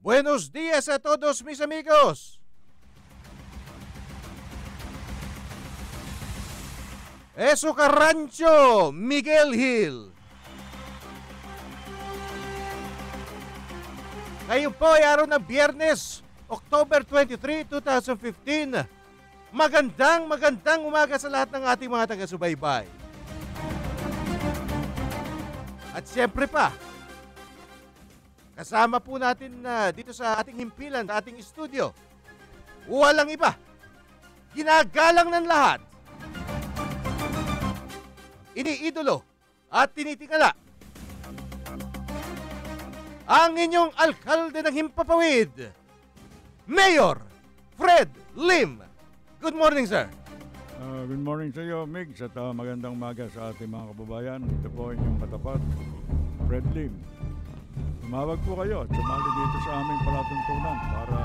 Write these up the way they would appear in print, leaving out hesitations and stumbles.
Buenos días a todos mis amigos. Eso Carrancho, Miguel Hill. Ngayon po ay araw ng Biyernes, October 23, 2015. Magandang umaga sa lahat ng ating mga taga-subaybay. At siyempre pa, kasama po natin dito sa ating himpilan, sa ating studio, walang iba, ginagalang ng lahat, iniidolo at tinitingala, ang inyong alkalde ng Himpapawid, Mayor Fred Lim. Good morning, sir. Good morning sa iyo, Migs, at magandang umaga sa ating mga kababayan. Ito po inyong katapat, Fred Lim. Tumawag po kayo at sumali dito sa aming palatuntunan para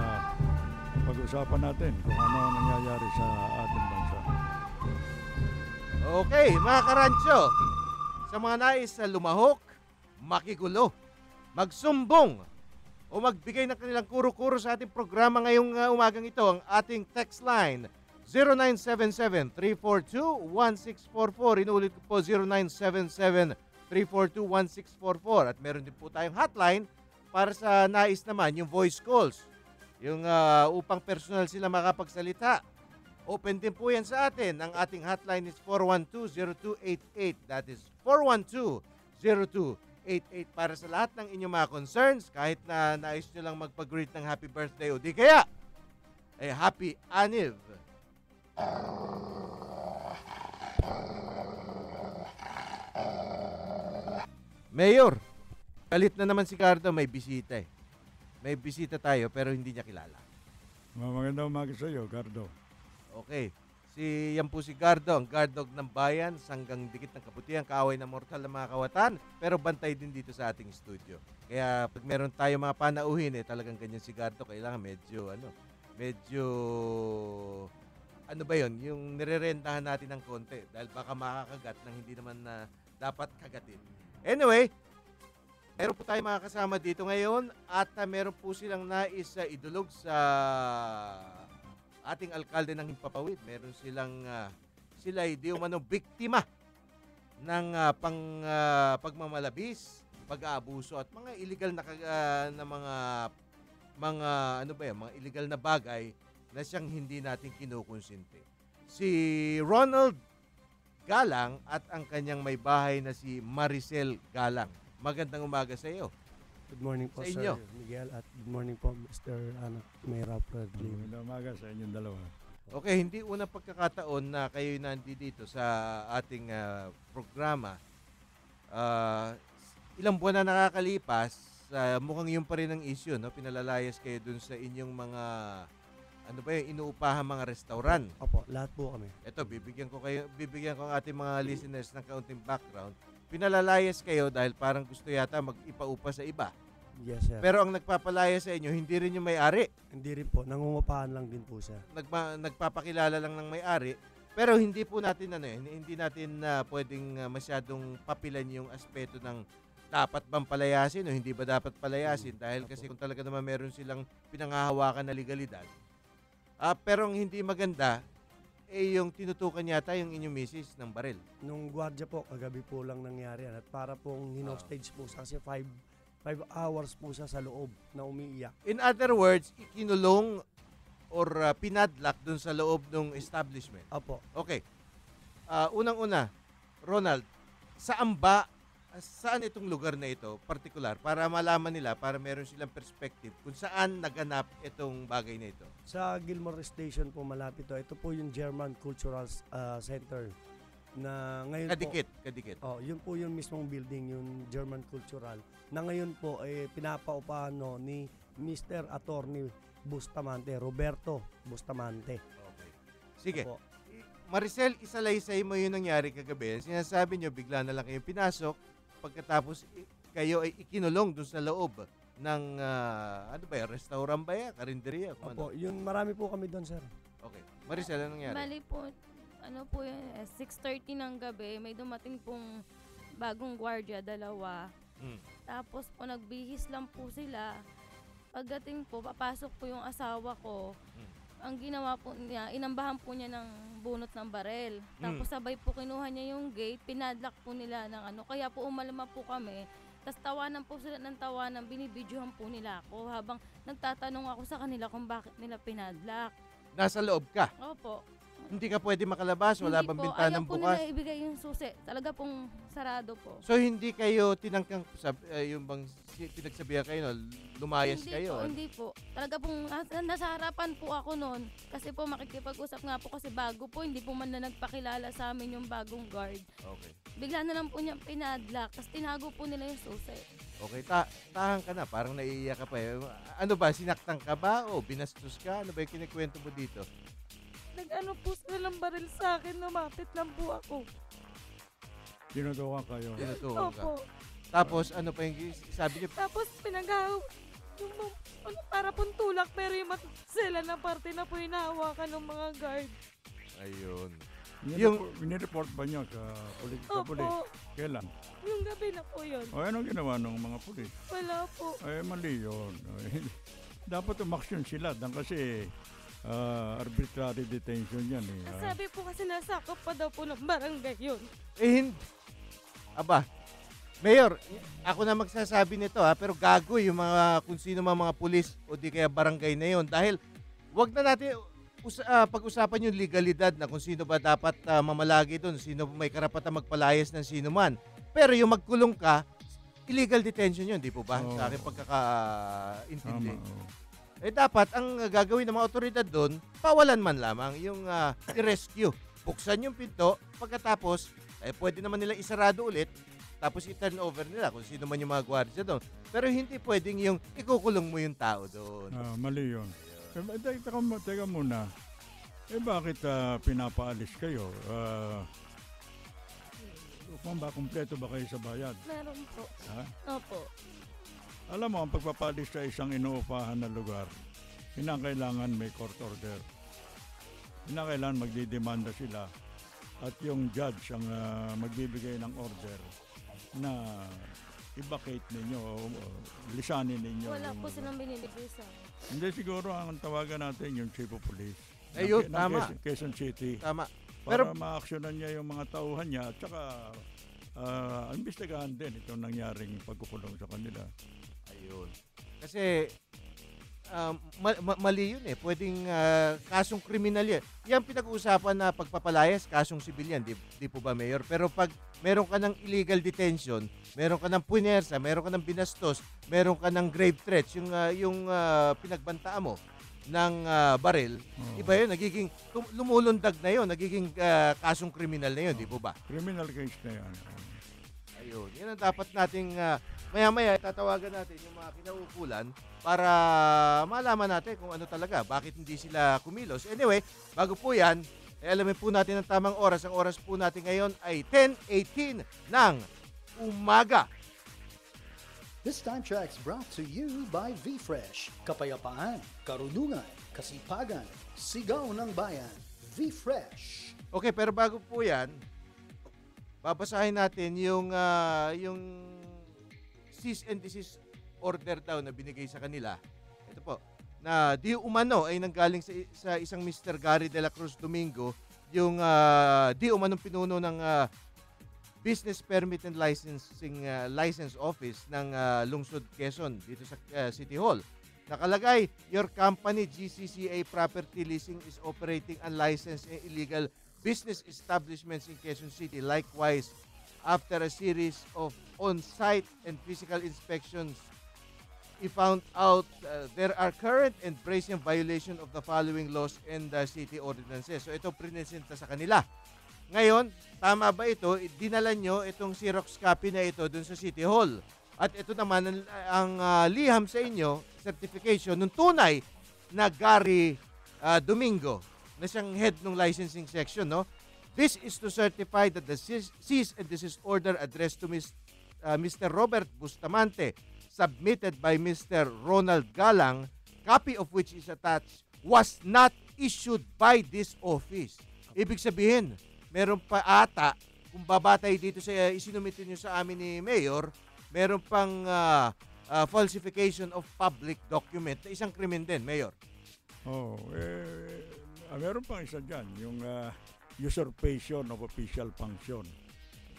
pag-usapan natin kung ano ang nangyayari sa ating bansa. Okay, mga karancho, sa mga nais na lumahok, makigulo, magsumbong, o magbigay ng kanilang kuro-kuro sa ating programa ngayong umagang ito, ang ating text line 0977-342-1644. Inuulit ko po, 0977-342-1644. At meron din po tayong hotline para sa nais naman, yung voice calls. Yung upang personal sila makapagsalita. Open din po yan sa atin. Ang ating hotline is 412-0288. That is 412-0288. Para sa lahat ng inyong mga concerns, kahit na nais nyo lang magpag-greet ng happy birthday o di kaya, ay happy aniv. Mayor, galit na naman si Gardo, may bisita eh. May bisita tayo pero hindi niya kilala. Magandang umaga sa iyo, Gardo. Okay, yan po si Gardo, ang guardog ng bayan, sanggang dikit ng kabutihan, kaaway ng mortal ng mga kawatan, pero bantay din dito sa ating studio. Kaya pag meron tayo mga panauhin talagang ganyan si Gardo, kailangan medyo ano ba yun, yung nirerentahan natin ng konti dahil baka makakagat ng hindi naman na dapat kagatin. Anyway, meron po tayo mga kasama dito ngayon at meron po silang nais idulog sa ating alkalde ng Himpapawid. Meron silang sila ay di umano biktima ng pagmamalabis, pag-aabuso at mga illegal na mga ano ba yan, mga illegal na bagay na siyang hindi natin kinukonsinti. Si Ronald Galang at ang kanyang may bahay na si Maricel Galang. Magandang umaga sa iyo. Good morning po, sa inyo, Sir Miguel, at good morning po, Mr. Mayra Fred Lim. Magandang umaga sa inyong dalawa. Okay, hindi unang pagkakataon na kayo nandito sa ating programa. Ilang buwan na nakakalipas, mukhang yun pa rin ang issue, no? Pinalalayas kayo dun sa inyong mga ano ba yung inuupahan mga restaurant. Opo, lahat po kami. Ito, bibigyan ko ang ating mga listeners ng kaunting background. Pinalalayas kayo dahil parang gusto yata mag-ipaupa sa iba. Yes, sir. Pero ang nagpapalayas sa inyo, hindi rin yung may-ari. Hindi rin po, nangungupahan lang din po siya. Nagpapakilala lang ng may-ari. Pero hindi po natin hindi natin pwedeng masyadong papilan yung aspeto ng dapat bang palayasin o hindi ba dapat palayasin dahil kasi kung talaga naman meron silang pinanghahawakan na legalidad. Pero ang hindi maganda, yung tinutukan yata yung inyong misis ng baril. Nung gwardiya po, kagabi po lang nangyari yan. At para pong hinostage po siya kasi 5 hours po siya sa loob na umiiyak. In other words, ikinulong or pinadlock dun sa loob ng establishment. Opo. Okay. Unang-una, Ronald, saan itong lugar na ito, particular, para malaman nila, para meron silang perspective kung saan naganap itong bagay na ito? Sa Gilmore Station po malapit to. Ito po yung German Cultural Center na ngayon Kadikit. Yun po yung mismong building, yung German Cultural, na ngayon po pinapaupahan ni Mr. Attorney Bustamante, Roberto Bustamante. Okay. Sige. Opo. Maricel, isalaysay mo yung nangyari kagabi. Sinasabi nyo, bigla na lang kayo pinasok, pagkatapos kayo ay ikinulong dun sa loob ng, restaurant ba yan? Karinderya? Opo, yun, marami po kami doon, sir. Okay. Maricel, ano nangyari? Bali po, 6:30 ng gabi, may dumating pong bagong gwardiya, dalawa. Tapos po nagbihis lang po sila. pagdating po, papasok po yung asawa ko. Ang ginawa po niya, inambahan po niya ng bunot ng barel. Tapos sabay po kinuha niya yung gate, pinadlock po nila ng ano. Kaya po umalma po kami. Tapos tawanan po sila ng tawanan, binibidyohan po nila ako habang nagtatanong ako sa kanila kung bakit nila pinadlock. Nasa loob ka. Opo. Hindi ka pwede makalabas, wala bang bintanang Ayaw po bukas? nila ibigay yung susi. Talaga pong sarado po. So hindi kayo tinangkang yung bang pinagsabihan kayo, no? Lumayas Hindi kayo. po, hindi po. Talaga pong nasa harapan po ako noon. Kasi po makikipag-usap nga po kasi bago po. Hindi po man na nagpakilala sa amin yung bagong guard. Okay. Bigla na lang po niya pinadlock. Tapos tinago po nila yung susi. Okay, tahan ka na. Parang naiiyak ka pa. Ano ba, sinaktan ka ba o binastos ka? Ano ba yung kinikwento mo dito? Nag-ano po sila ng baril sa akin. Lumapit lang po ako. Tinutukan kayo. Tinutukan ka. Opo. Tapos ano pa yung sabi niyo? Tapos pinagaw. Yung para pong tulak pero yung sila na parte na po hinahawakan ng mga guard. Ayun. Nireport ba niyo sa pulis? Opo. Kailan? Yung gabi na po yun. O anong ginawa ng mga pulis? Wala po. Ay, mali yun. Dapat umaksyon sila kasi arbitrary detention yan eh. Sabi po kasi nasakop pa daw po ng barangay yun. Hindi. Aba, Mayor, ako na magsasabi nito pero gago yung mga kung sino mga pulis o di kaya barangay na yon dahil wag na natin pag-usapan yung legalidad na kung sino ba dapat mamalagi doon, sino may karapatan magpalayas ng sino man. Pero yung magkulong ka, illegal detention yun, di po ba? Sa aking pagkakaintindi. Dapat ang gagawin ng mga otoridad doon, pawalan man lamang yung i-rescue. Buksan yung pinto, pagkatapos, pwede naman nilang isarado ulit, tapos i-turn over nila kung sino man yung mga gwardiya doon. Pero hindi pwedeng yung ikukulong mo yung tao doon. Mali yun. Teka muna. Bakit pinapaalis kayo? Kumpleto ba kayo sa bayad? Meron po. Ha? Opo. Alam mo, ang pagpapalis sa isang inuupahan na lugar, kinakailangan may court order. Kinakailangan magdidemanda sila at yung judge ang magbibigay ng order na i-vacate ninyo o lisanin ninyo. Wala po silang binibigay sa akin. Hindi, siguro ang tawagan natin yung chief of police. Ayun, ng tama. Quezon City. Tama. Para ma-actionan niya yung mga tauhan niya at saka imbestigahan din itong nangyaring pagkukulong sa kanila. Ayun. Kasi mali yun eh. Pwedeng kasong kriminal yan. Yan pinag-uusapan na pagpapalayas, kasong sibilyan, di po ba, Mayor? Pero pag meron ka ng illegal detention, meron ka ng punersa, meron ka ng binastos, meron ka ng grave threats, yung pinagbantaan mo ng baril, iba yun, nagiging lumulundag na yun, nagiging kasong kriminal na yun, di po ba? Criminal case na yan. Ayun, yan ang dapat nating maya-maya tatawagan natin yung mga kinaukulan para malaman natin kung ano talaga, bakit hindi sila kumilos. Anyway, bago po yan, alamin po natin ang tamang oras. Ang oras po natin ngayon ay 10:18 ng umaga. This time check's brought to you by VFresh. Kapayapaan, karunungan, kasipagan, sigaw ng bayan. VFresh. Okay, pero bago po yan, babasahin natin yung cease and desist order daw na binigay sa kanila. Ito po, na di umano ay nanggaling sa isang Mr. Gary de la Cruz Domingo, yung di umanong pinuno ng Business Permit and Licensing License Office ng Lungsod Quezon dito sa City Hall. Nakalagay, your company GCCA Property Leasing is operating unlicensed and illegal business establishments in Quezon City. Likewise, after a series of on-site and physical inspections, he found out there are current and brazen violation of the following laws and city ordinances. So ito prinesenta sa kanila. Ngayon, tama ba ito? Dinala nyo itong Xerox copy na ito dun sa City Hall. At ito naman ang liham sa inyo, certification, ng tunay na Gary Domingo, na siyang head ng licensing section. No? This is to certify that the cease and desist order addressed to Mr. Robert Bustamante, submitted by Mr. Ronald Galang, copy of which is attached, was not issued by this office. Ibig sabihin, meron pa ata, kung babatay dito sa isinumitin nyo sa amin ni Mayor, meron pang falsification of public document na isang krimen din, Mayor. Meron pang isa dyan, yung usurpation of official function.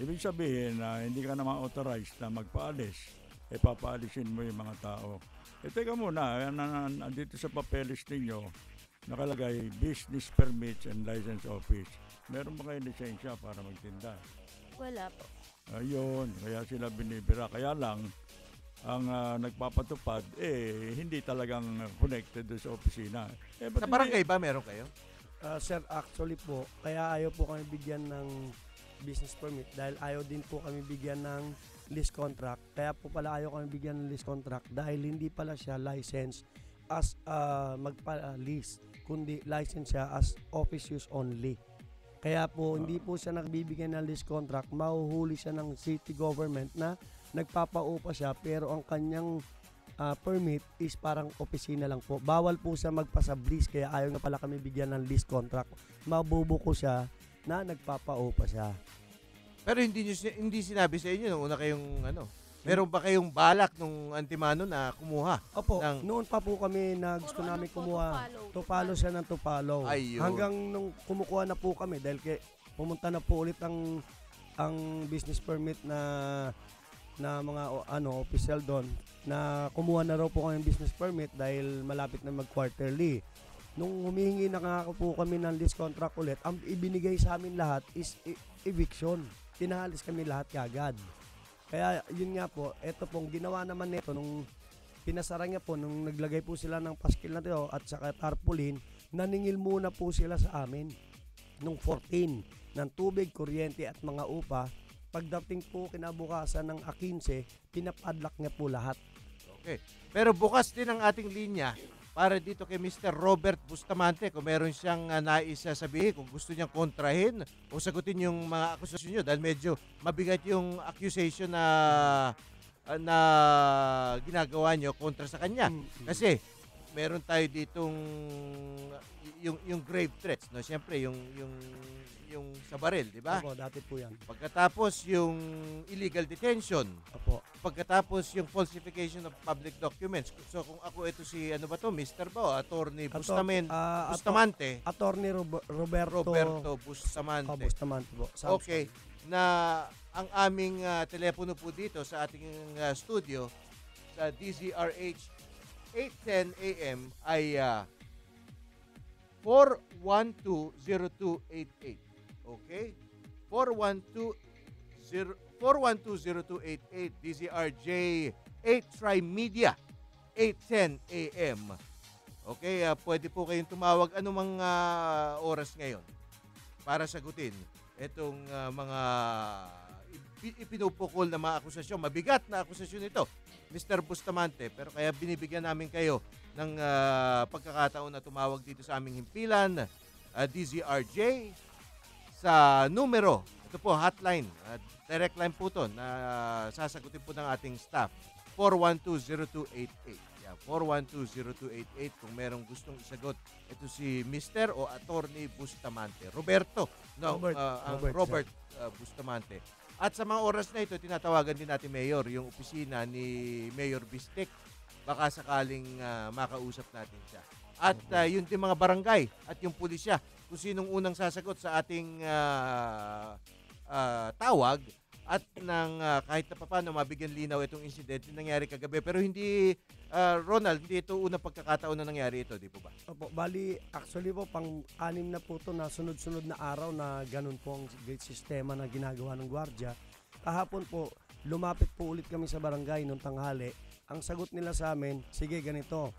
Ibig sabihin na hindi ka naman authorized na magpaalis, papaalisin mo yung mga tao. Teka muna, andito sa papeles ninyo, nakalagay Business Permits and License Office. Meron ba kayo lisensya para magtinda? Wala po. Ayun, kaya sila binibira. Kaya lang, ang nagpapatupad, hindi talagang connected sa opisina. Sa barangay ba meron kayo? Sir, actually po, kaya ayaw po kami bigyan ng business permit dahil ayaw din po kami bigyan ng lease contract. Kaya po pala ayaw kami bigyan ng lease contract dahil hindi pala siya license as magpa-lease, kundi license siya as office use only. Kaya po hindi po siya nagbibigyan ng lease contract, mahuhuli siya ng city government na nagpapaupa siya pero ang kanyang permit is parang opisina lang po. Bawal po siya magpa-sublease kaya ayaw na pala kami bigyan ng lease contract. Mabubuko siya na nagpapaupa siya. Pero hindi sinabi sa inyo nung una kayong meron ba kayong balak nung antimano na kumuha? Opo, noon pa po kami na gusto namin kumuha. To follow siya ng to follow. Ayun. Hanggang nung kumukuha na po kami dahil pumunta na po ulit ang business permit na mga official doon na kumuha na raw po kami ng business permit dahil malapit na mag-quarterly. Nung humihingi na nga po kami ng lease contract ulit, ang ibinigay sa amin lahat is eviction. Tinahalis kami lahat kagad. Kaya yun nga po, eto pong ginawa naman nito nung pinasara niya po, nung naglagay po sila ng paskil na ito at saka tarpaulin, naningil muna po sila sa amin nung 14 ng tubig, kuryente at mga upa. Pagdating po kinabukasan ng 15, pinapadlock niya po lahat. Okay. Pero bukas din ang ating linya para dito kay Mr. Robert Bustamante kung meron siyang nais sabihin, kung gusto niyang kontrahin o sagutin yung mga akusasyon niyo dahil medyo mabigat yung accusation na ginagawa niyo kontra sa kanya. Kasi meron tayo ditong yung grave threats, no? Siyempre yung sa baril, di ba? Opo, dati po yan. Pagkatapos yung illegal detention. Opo. Pagkatapos yung falsification of public documents. So kung ako ito si Mr. Bo, Attorney Bustamante. Attorney Roberto Bustamante. Bustamante po. Okay. Na ang aming telepono po dito sa ating studio sa DZRH 810 AM ay 4120288. Okay? 4120288 DZRJ 8 Tri-Media 810 AM. Okay, pwede po kayong tumawag anumang oras ngayon para sagutin itong mga ipinupukol na mga akusasyon. Mabigat na akusasyon ito, Mr. Bustamante. Pero kaya binibigyan namin kayo ng pagkakataon na tumawag dito sa aming himpilan, DZRJ, sa numero, ito po, hotline, direct line po ito na sasagutin po ng ating staff, 4120288. Yeah, 4120288 kung merong gustong isagot. Ito si Mr. o Attorney Bustamante. Roberto, no, Robert Bustamante. At sa mga oras na ito, tinatawagan din natin Mayor, yung opisina ni Mayor Bistek. Baka sakaling makausap natin siya. At yun din mga barangay at yung pulisya, kung sinong unang sasagot sa ating tawag at kahit na paano mabigyan linaw itong incident na nangyari kagabi. Pero hindi, Ronald, hindi ito unang pagkakataon na nangyari ito, di po ba? Opo, bali, actually po, pang-anim na po ito na sunod-sunod na araw na ganun po ang gate sistema na ginagawa ng gwardya. Kahapon po, lumapit po ulit kami sa barangay nung tanghali. Ang sagot nila sa amin, sige ganito,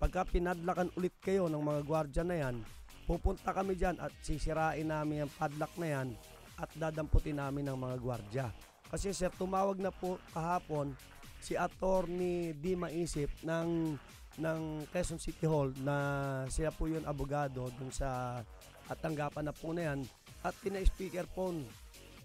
pagka pinadlakan ulit kayo ng mga gwardya na yan, pupunta kami dyan at sisirain namin ang padlock na yan at dadamputin namin ng mga gwardya. Kasi sir, tumawag na po kahapon si Attorney Di Maisip ng Quezon City Hall na siya po yung abogado dun sa tanggapan na po na yan at pina-speakerphone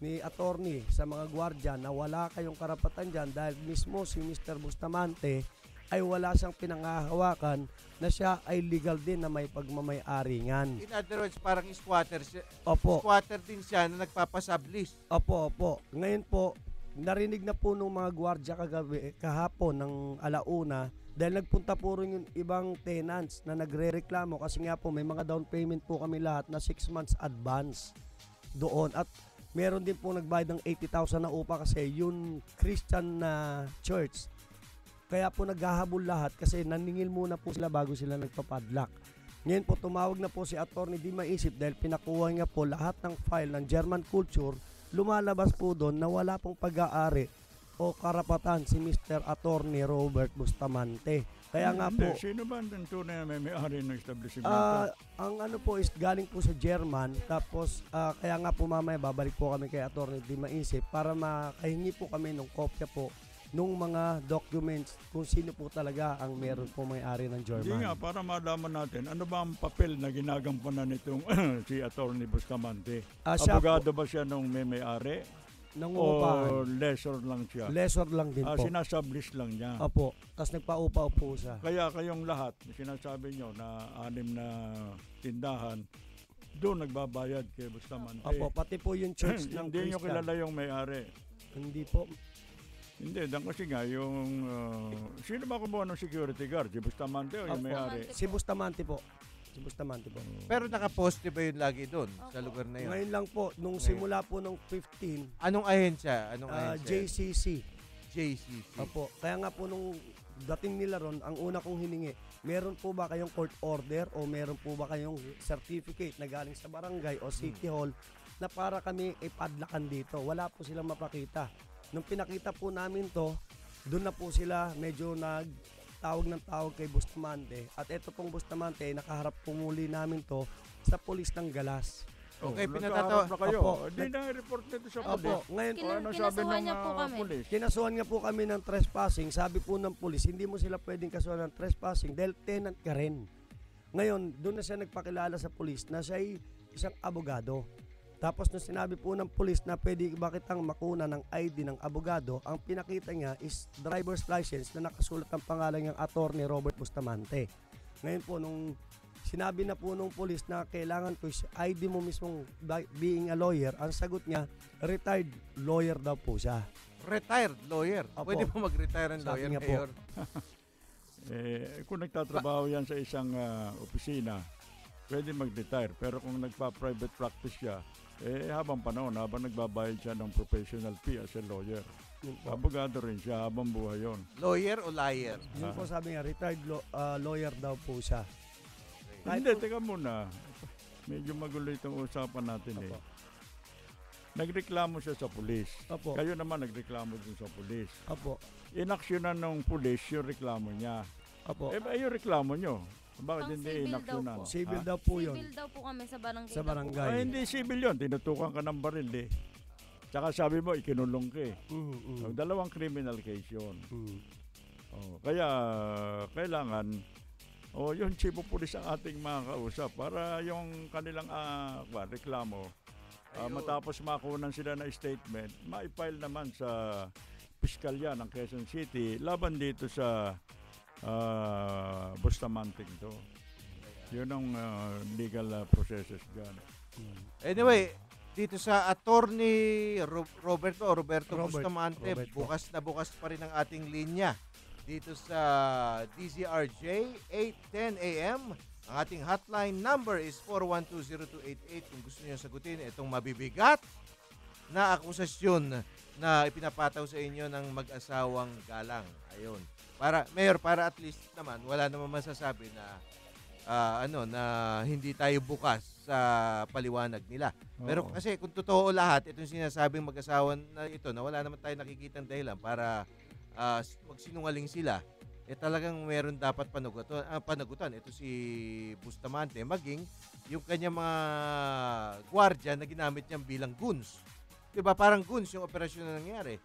ni Attorney sa mga gwardya na wala kayong karapatan dyan dahil mismo si Mr. Bustamante ay wala siyang pinangahawakan na siya ay legal din na may pagmamay-ari niyan. In other words, parang squatter. Opo. Squatter din siya na nagpapasublease. Opo. Ngayon po, narinig na po nung mga gwardiya kahapon ng alauna dahil nagpunta po rin yung ibang tenants na nagre-reklamo kasi nga po may mga down payment po kami lahat na 6 months advance doon at meron din po nagbayad ng 80,000 na upa kasi yung Christian na church. Kaya po naghahabol lahat kasi naningil muna po sila bago sila nagpapadlock. Ngayon po tumawag na po si Attorney Di Maisip dahil pinakuha niya po lahat ng file ng German Culture. Lumalabas po doon na wala pong pag-aari o karapatan si Mr. Attorney Robert Bustamante. Kaya nga po, Sino ba ang tunay na may-ari ng establishment? ang ano po is galing po sa German. Tapos kaya nga po mamaya babalik po kami kay Attorney Di Maisip para makahingi po kami ng kopya po nung mga documents kung sino po talaga ang meron po may-ari ng German. Hindi nga, para malaman natin, ano ba ang papel na ginagampanan nitong si Attorney Bustamante? Siya Abogado ba siya nung may-ari? Nangungupahan. O lesser lang siya? Lesser lang din po. Sinasablish lang niya. Opo. Tapos nagpaupa-upo siya. Kaya kayong lahat, sinasabi nyo na 6 na tindahan, doon nagbabayad kay Bustamante. Opo, pati po yung church ng Hindi nyo Christian. kilala yung may-ari. Hindi po. Hindi, dan kasi nga yung... sino ba kumuha ng security guard? Si Bustamante o yung Opo. may-ari? Si Bustamante po. Si Bustamante po. Pero nakaposte ba yun lagi doon sa Opo. lugar na yun? Ngayon lang po, nung Ngayon. simula po nung 15, Anong ahensya? Anong ahensya? JCC. JCC. Opo. Kaya nga po nung dating nila ron, ang una kong hiningi, meron po ba kayong court order o meron po ba kayong certificate na galing sa barangay o city hall na para kami ipadlakan dito? Wala po silang mapakita. Nung pinakita po namin to, doon na po sila medyo tawag ng tawag kay Bustamante. At ito pong Bustamante, nakaharap po muli namin to sa pulis ng Galas. Okay, Nagkaharap na kayo. Opo. Hindi na report nito sa Opo, pulis. ngayon po, Ano sabi Kinasuhan ng niya po kami. pulis? kinasuhan nga po kami ng trespassing. Sabi po ng pulis, hindi mo sila pwedeng kasuhan ng trespassing dahil tenant ka rin. Ngayon, doon na siya nagpakilala sa pulis na siya ay isang abogado. Tapos nung sinabi po ng pulis na pwede ba kitang makuna ng ID ng abogado, ang pinakita niya is driver's license na nakasulat ang pangalan ng Attorney Robert Bustamante. Ngayon po, nung sinabi na po nung pulis na kailangan ko is ID mo mismong being a lawyer, ang sagot niya, retired lawyer daw po siya. Retired lawyer. Opo. Pwede ba mag-retire ang Sabi lawyer, niya po. Mayor? Kung nagtatrabaho yan sa isang opisina, pwede mag-retire. Pero kung nagpa-private practice siya, habang panahon, habang nagbabayad siya ng professional fee as a lawyer. Yun po. Abogado rin siya habang buhay yun. Lawyer o liar? Yun po sabi niya, retired lawyer daw po siya. Kahit Hindi, po- teka muna. Medyo magulo itong usapan natin Opo. Nagreklamo siya sa pulis. Opo. Kayo naman nagreklamo din sa pulis. Opo. Inaksyonan ng pulis yung reklamo niya. Opo. Yung reklamo nyo, bakit Pang hindi civil daw inaksyonan? po. Civil Ha? daw po yun. Civil daw po kami sa barangay. Sa daw po. barangay. Hindi civil yun. Tinutukan ka ng baril eh. Tsaka sabi mo, ikinulong ka eh. Dalawang criminal case yun. Kaya kailangan yung chief of police ang ating mga kausap para yung kanilang reklamo matapos makunan sila na statement, ma-file naman sa piskalya ng Quezon City laban dito sa Bustamante to. Yun ang legal processes dyan. Anyway, dito sa Attorney Roberto Bustamante, Robert po. bukas na bukas pa rin ang ating linya. Dito sa DZRJ, 8:10 a.m. Ang ating hotline number is 4120288 kung gusto niyo sagutin itong mabibigat na akusasyon na ipinapataw sa inyo ng mag-asawang galang. Ayun. Mayor, para at least naman wala naman masasabi na na hindi tayo bukas sa paliwanag nila. Pero Oo. kasi kung totoo lahat, itong sinasabing mag-asawa na ito na wala naman tayo nakikitang dahilan para magsinungaling sila, talagang meron dapat panagutan. Ito si Bustamante, maging yung kanyang mga gwardiya na ginamit niyang bilang goons. Diba? Parang goons yung operasyon na nangyari.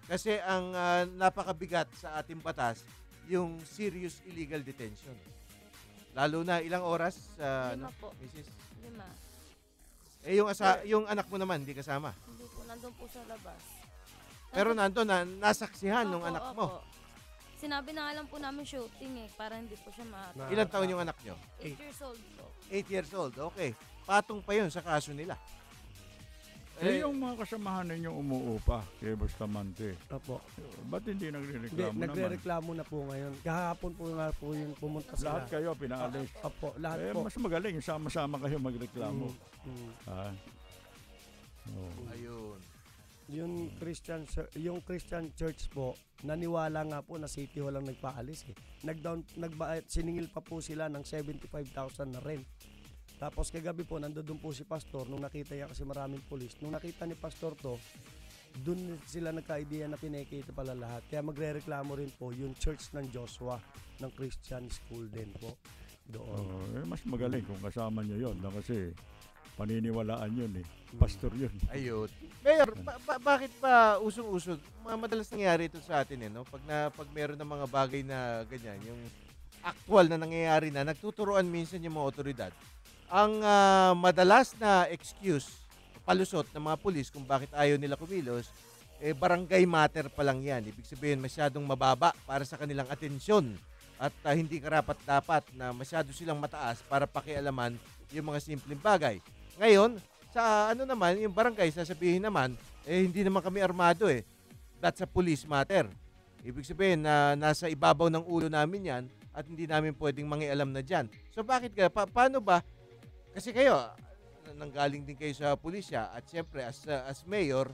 Kasi ang napakabigat sa ating batas, yung serious illegal detention. Lalo na ilang oras, 5 po. Mrs. 5. Yung anak mo naman, hindi kasama. Hindi po, nandun po sa labas. Pero nandun na, nasaksihan nung Opo, anak mo. opo. Sinabi na nga lang po namin shooting para hindi po siya Ilang taon yung anak nyo? 8 years old po. 8 years old. Okay. Patong pa yun sa kaso nila. Yung mga kasamahan ninyong umuupa kay Bustamante, Opo. ba't hindi Hindi, nagrereklamo naman? nagre-reklamo na po ngayon. Kahapon po nga po yung pumunta sila. Lahat kayo pinaalis. Opo, lahat po. Mas magaling, sama-sama kayo magreklamo. Ah. Oh. Ayun. Yung Christian Church po, naniwala nga po na City Hall ang nagpaalis eh. Siningil pa po sila ng 75,000 na rent. Tapos kagabi po, nandoon po si Pastor, nung nakita niya kasi maraming pulis. Nung nakita ni Pastor to, dun sila nagka-idea na pinekita pala lahat. Kaya magre-reklamo rin po yung Church ng Joshua, ng Christian School din po. Doon. Mas magaling kung kasama nyo yun. Kasi paniniwalaan yun eh. Pastor yun. Ayun. Mayor, bakit ba usong-uso? Madalas nangyayari ito sa atin no? Pag meron ng mga bagay na ganyan, yung actual na nangyayari na, nagtuturuan minsan yung mga otoridad. Ang madalas na excuse, palusot ng mga pulis kung bakit ayaw nila kumilos, barangay matter pa lang yan. Ibig sabihin masyadong mababa para sa kanilang atensyon at hindi karapat-dapat na masyado silang mataas para pakialaman yung mga simpleng bagay. Ngayon, sa naman, yung barangay, sasabihin naman, hindi naman kami armado That's a police matter. Ibig sabihin na nasa ibabaw ng ulo namin yan at hindi namin pwedeng mangialam na dyan. So bakit paano ba? Kasi kayo, nanggaling din kayo sa pulisya at siyempre as mayor,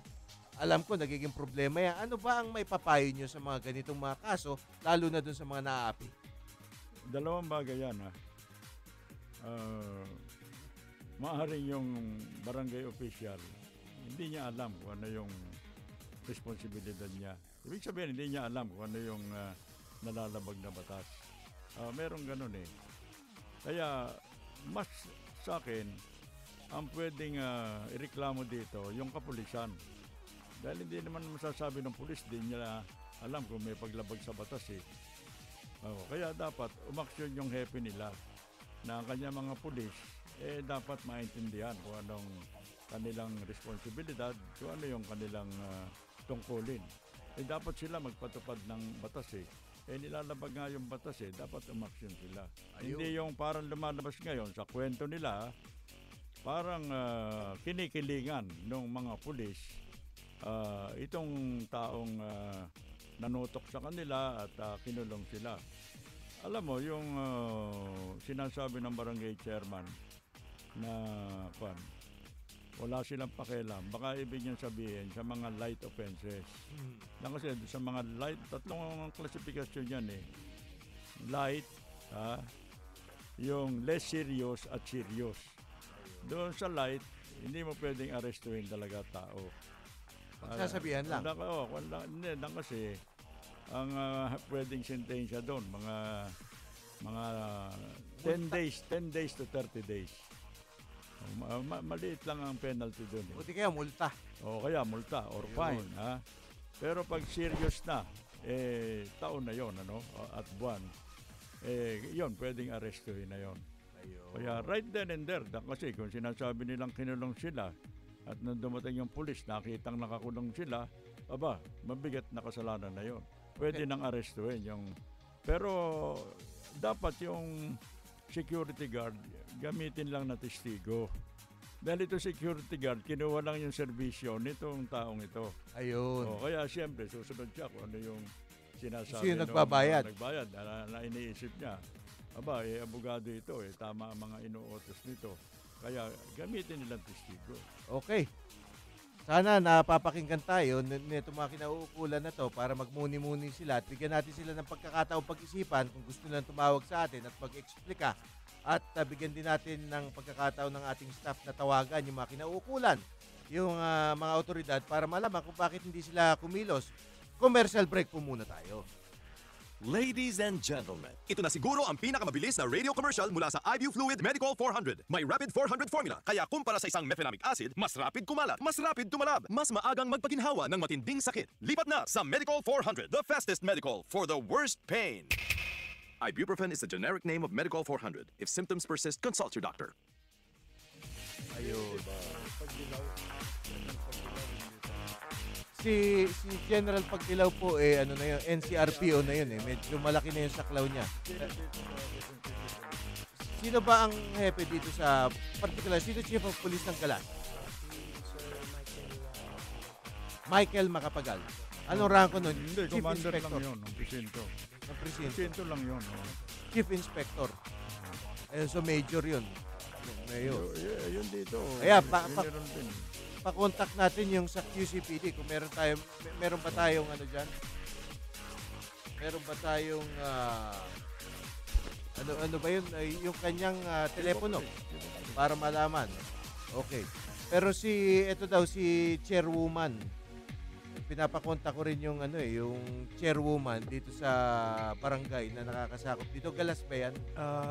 alam ko nagiging problema yan. Ano ba ang may papayo nyo sa mga ganitong mga kaso, lalo na dun sa mga naaapi? Dalawang bagay yan maaaring yung barangay official, hindi niya alam kung ano yung responsibilidad niya. Ibig sabihin, hindi niya alam kung ano yung nalalabag na batas. Merong ganun Kaya, mas sa akin, ang pwedeng ireklamo dito, yung kapulisan. Dahil hindi naman masasabi ng pulis, hindi niya alam kung may paglabag sa batas kaya dapat umaksyon yung hepe nila na ang kanya mga pulis, dapat maintindihan kung anong kanilang responsibilidad, kung ano yung kanilang tungkulin. Dapat sila magpatupad ng batas nilalabag nga yung batas dapat umaksyon sila. Ayun. Hindi yung parang lumalabas ngayon sa kwento nila, parang kinikilingan ng mga pulis itong taong nanutok sa kanila at kinulong sila. Alam mo, yung sinasabi ng barangay chairman na wala silang pakialam, baka ibig niyang sabihin sa mga light offenses. Kasi sa mga light, tatlong klasifikasyon yan Light, yung less serious at serious. Doon sa light, hindi mo pwedeng arestuhin talaga tao. Sasabihan lang. Hindi lang kasi ang pwedeng sentensya doon, mga 10 days to 30 days. Maliit lang ang penalty doon. Buti kaya multa. Kaya multa or fine. Pero pag serious na, taon na yon at buwan, yon pwedeng arestuhin na yon. Kaya right then and there, kasi kung sinasabi nilang kinulong sila at nung dumating yung pulis, nakitang nakakulong sila, mabigat na kasalanan na yon. Pwede nang arestuhin yung... Pero dapat yung security guard gamitin lang na testigo. Dahil ito security guard, kinuha lang yung serbisyo nitong taong ito. Ayun. Kaya siyempre, susunod siya kung ano yung sinasabi. Sino nagbabayad? Nagbayad na iniisip niya. Abogado ito tama ang mga inuutos nito. Kaya gamitin nilang testigo. Okay. Sana napapakinggan tayo nito mga kinauukulan na to para magmuni-muni sila at bigyan natin sila ng pagkakataong pag-isipan kung gusto nilang tumawag sa atin at mag-explika. At bigyan din natin ng pagkakataon ng ating staff na tawagan yung mga kinauukulan, yung mga otoridad para malaman kung bakit hindi sila kumilos. Commercial break po muna tayo. Ladies and gentlemen, ito na siguro ang pinakamabilis na radio commercial mula sa IBU Fluid Medicol 400. May Rapid 400 formula, kaya kumpara sa isang mefenamic acid, mas rapid kumalat, mas rapid tumalab, mas maagang magpaginhawa ng matinding sakit. Lipat na sa Medicol 400, the fastest medical for the worst pain. Ibuprofen is the generic name of Medicol 400. If symptoms persist, consult your doctor. Ayun. Si General Pagdilaw po NCRPO na yun medyo malaki na yung saklaw niya. Sino ba ang hepe dito sa particular? Sino chief of police ng Galas? Sir Mike Michael Macapagal. Anong ranko nun? Hindi, Chief commander Inspector. lang yun, ng presinto. Ng presinto. Presinto lang yun. Oh. Chief Inspector. Ayun, so major yun. Mayor. Yun dito. Ayan, General din. Pa-contact natin yung sa QCPD kung meron ba tayong ano diyan? Meron ba tayong ano ba yun? Yung kanyang telepono para malaman. Okay. Pero ito daw si chairwoman. Pinapakontak ko rin yung yung chairwoman dito sa barangay na nakakasakop. Dito Galas ba yan?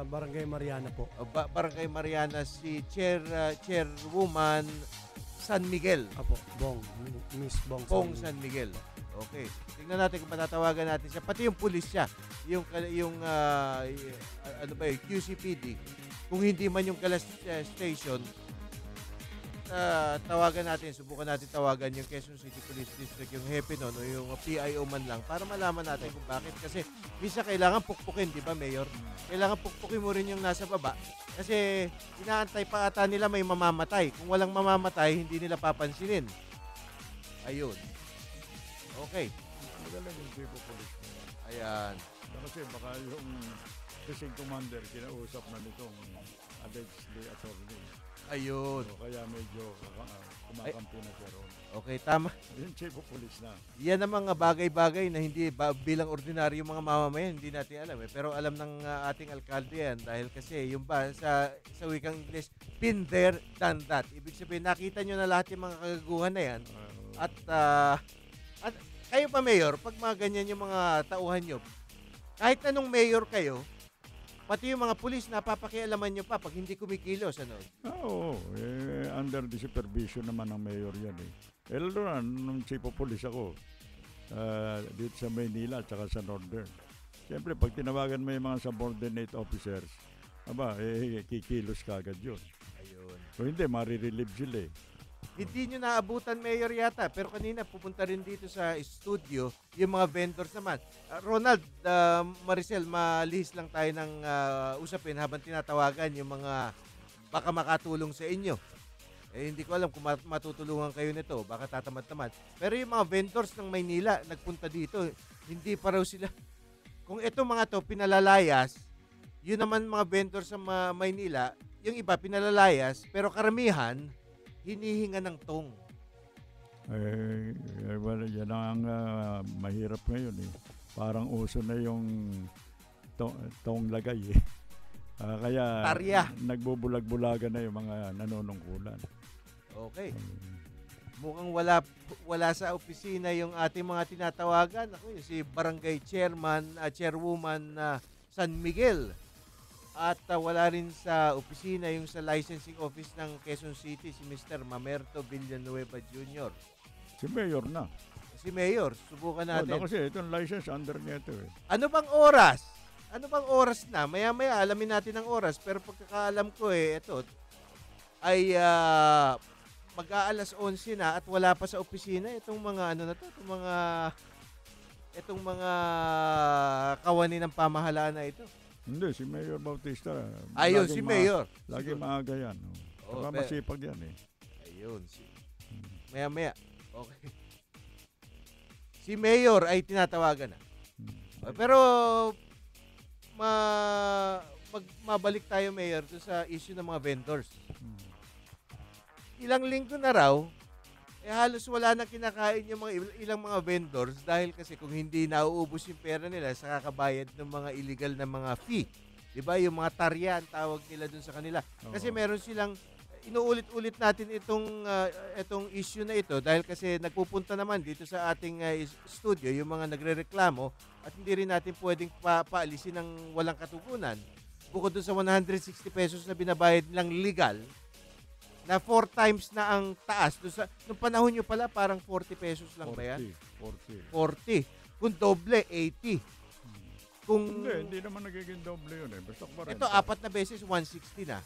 Barangay Mariana po. Barangay Mariana si chairwoman San Miguel. Apo, Miss Bong. Pong San Miguel. Okay. Tingnan natin kung matatawagan natin siya. Pati yung pulis siya. Yung ano ba yun, QCPD. Kung hindi man yung Galas Station, tawagan natin, subukan natin tawagan yung Quezon City Police District, yung hepe nun, o yung PIO man lang, para malaman natin kung bakit. Kasi minsan kailangan pukpukin, di ba, Mayor? Kailangan pukpukin mo rin yung nasa baba. Kasi inaantay pa ata nila may mamamatay. Kung walang mamamatay, hindi nila papansinin. Ayun. Okay. Magalang yung chief of police mo. Ayan. Kasi baka yung precinct commander kinausap na nitong allegedly attorney. Ayun. So, kaya medyo kumakampi na siya ron. Okay, tama. Yung chief of police na. Yan ang mga bagay-bagay na hindi bilang ordinaryo mga mamamayan, hindi natin alam eh. Pero alam ng ating alkalde yan dahil kasi yung sa wikang English, been there, done that. Ibig sabihin, nakita nyo na lahat yung mga kagaguhan na yan. At kayo pa, Mayor, pag mga ganyan yung mga tauhan nyo, kahit anong mayor kayo, pati yung mga pulis, napapakialaman nyo pa pag hindi kumikilos, ano? Oo, under the supervision naman ng mayor yan eh. Lalo na, nung chief of police ako, dito sa Maynila at saka sa Northern. Siyempre, pag tinawagan mo yung mga subordinate officers, kikilos ka agad yun. Ayun. Kung hindi, marirelieve sila eh. Hindi nyo naabutan, Mayor, yata. Pero kanina, pupunta rin dito sa studio yung mga vendors naman. Ronald, Maricel, malihis lang tayo ng usapin habang tinatawagan yung mga baka makatulong sa inyo. Hindi ko alam kung matutulungan kayo nito. Baka tatamad-tamad. Pero yung mga vendors ng Maynila, nagpunta dito, hindi pa raw sila. Kung ito mga to pinalalayas, yun naman mga vendors sa Maynila, yung iba pinalalayas, pero karamihan, hinihinga ng tong. Well, yan ang mahirap ngayon eh. Parang uso na yung tong lagay eh. Kaya Tarya. nagbubulag-bulagan na yung mga nanunungkulan. Okay. Mukhang wala sa opisina yung ating mga tinatawagan. Ako yung si Barangay Chairwoman San Miguel. At wala rin sa opisina yung sa licensing office ng Quezon City, si Mr. Mamerto Villanueva Jr. Si Mayor na. Si Mayor, subukan natin. Kasi itong license under niya ito eh. Ano bang oras? Ano bang oras na? Maya-maya alamin natin ang oras. Pero pagkakaalam ko ito ay mag-aalas 11 na at wala pa sa opisina itong mga itong mga kawani ng pamahalaan na ito. Hindi, si Mayor Bautista. Ayun, si Mayor. Lagi maaga yan. Saka masipag yan eh. Ayun. Maya-maya. Okay. Si Mayor ay tinatawagan na. Pero mabalik tayo, Mayor, sa issue ng mga vendors. Ilang linggo na raw, halos wala na kinakain yung ilang mga vendors dahil kasi kung hindi nauubos yung pera nila sa kakabayad ng mga illegal na mga fee. Diba? Yung mga tarya ang tawag nila dun sa kanila. Kasi meron silang, inuulit-ulit natin itong issue na ito dahil kasi nagpupunta naman dito sa ating studio yung mga nagrereklamo at hindi rin natin pwedeng paalisin ng walang katugunan. Bukod dun sa 160 pesos na binabayad nilang legal, na 4 times na ang taas. Nung panahon nyo pala, parang 40 pesos lang 40, ba yan? 40. Kung doble, 80. Hindi naman nagiging doble yun eh. Basta 40. Ito, 4 na beses, 160 na.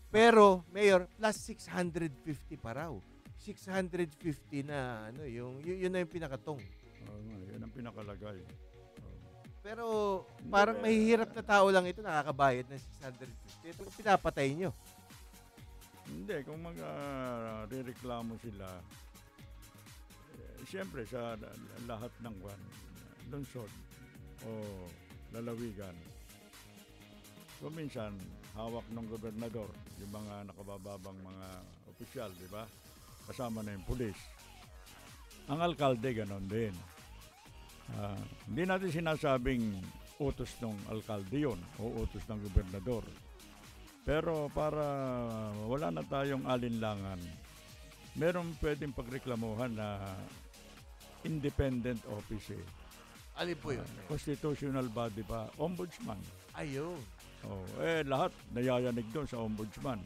Pero, Mayor, plus 650 pa raw. 650 na, yun na yung pinakatong. Yan ang pinakalagay. Pero, parang mahihirap na tao lang ito, nakakabayad ng 650. Ito ang pinapatay nyo. Hindi, kung mag-rereklamo sila, siyempre sa lahat ng lungsod o lalawigan. So minsan, hawak ng gobernador, yung mga nakabababang mga opisyal, di ba? Kasama na yung pulis. Ang alkalde, ganon din. Hindi natin sinasabing utos ng alkalde yun o utos ng gobernador. Pero para wala na tayong alinlangan, meron pwedeng pagreklamuhan na independent office eh. Alin po yun? Constitutional body pa, ombudsman. Ayun. Lahat nayayanig doon sa ombudsman.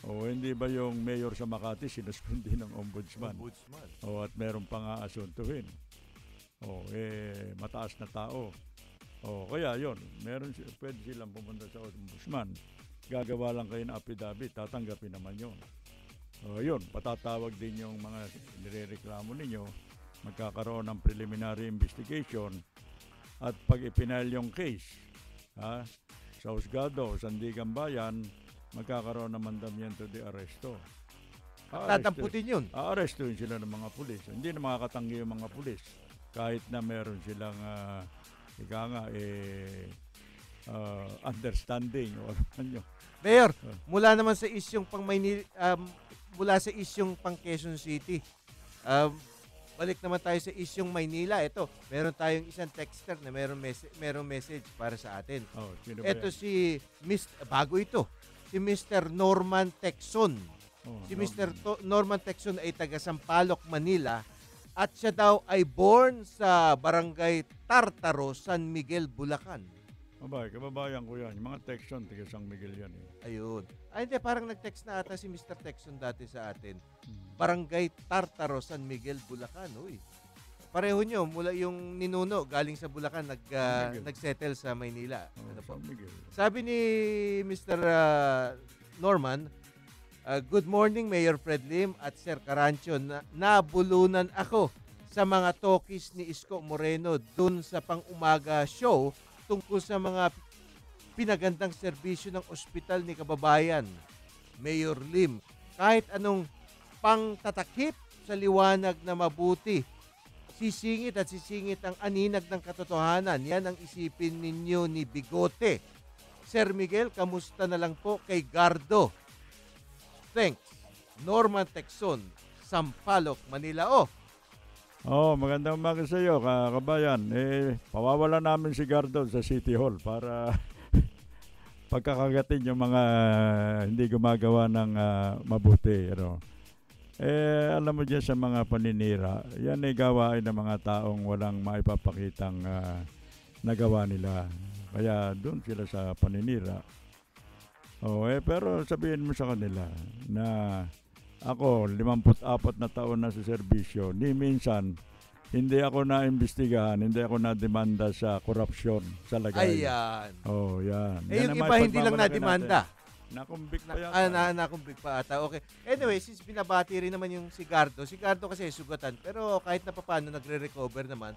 Hindi ba yung mayor sa Makati sinuspindi ng ombudsman? Ombudsman. At meron pa nga asuntuhin. Mataas na tao. Kaya yun, pwede silang pumunta sa ombudsman. Gagawa lang kayo ng affidavit, tatanggapin naman yun. Yun, patatawag din yung mga nirereklamo ninyo, magkakaroon ng preliminary investigation, at pag ipinail yung case sa husgado, Sandigan Bayan, magkakaroon ng mandamiento de arresto. Tatamputin yun. Aarestuin sila ng mga pulis. Hindi na makakatanggi yung mga pulis kahit na meron silang understanding o ano man yun. Mayor, mula naman sa isyong mula sa isyong pang Quezon City, balik naman tayo sa isyong Maynila. Ito, meron tayong isang texter na merong message para sa atin. Sino ba Ito yan? bago ito, si Mr. Norman Texon. Si Mr. Norman. Norman Texon ay taga Sampaloc, Manila, at siya daw ay born sa Barangay Tartaro, San Miguel, Bulacan. Kababayan ko yan. Yung mga Texon, taga San Miguel yan eh. Ayun. Hindi, parang nag-text na ata si Mr. Texon dati sa atin. Barangay Tartaro, San Miguel, Bulacan. Uy. Pareho nyo, mula yung ninuno, galing sa Bulacan, nag-settle sa Maynila. San Miguel. Sabi ni Mr. Norman, good morning, Mayor Fred Lim at Sir Carancio. Nabulunan ako sa mga talkies ni Isko Moreno dun sa pang-umaga show tungkol sa mga pinagandang serbisyo ng ospital ni kababayan, Mayor Lim. Kahit anong pangtatakip sa liwanag na mabuti, sisingit ang aninag ng katotohanan. Yan ang isipin ninyo ni Bigote. Sir Miguel, kamusta na lang po kay Gardo? Thanks. Norman Texon, Sampaloc, Manila. Magandang umaga sa iyo, kabayan. Pawawala namin si Gardo sa City Hall para pagkakagatin yung mga hindi gumagawa ng mabuti. Alam mo dyan sa mga paninira, yan ay gawain ng mga taong walang maipapakitang nagawa nila. Kaya doon sila sa paninira. Pero sabihin mo sa kanila na ako, 54 na taon na sa serbisyo. Ni minsan, hindi ako na-imbestigahan, hindi ako na-demanda sa korupsyon sa lagay. Ayan. Yan. Yung iba hindi lang na-demanda. Nakumbik pa yata. Nakumbik pa ata. Okay. Anyway, since binabati rin naman yung si Gardo kasi sugatan. Pero kahit na paano nagre-recover naman,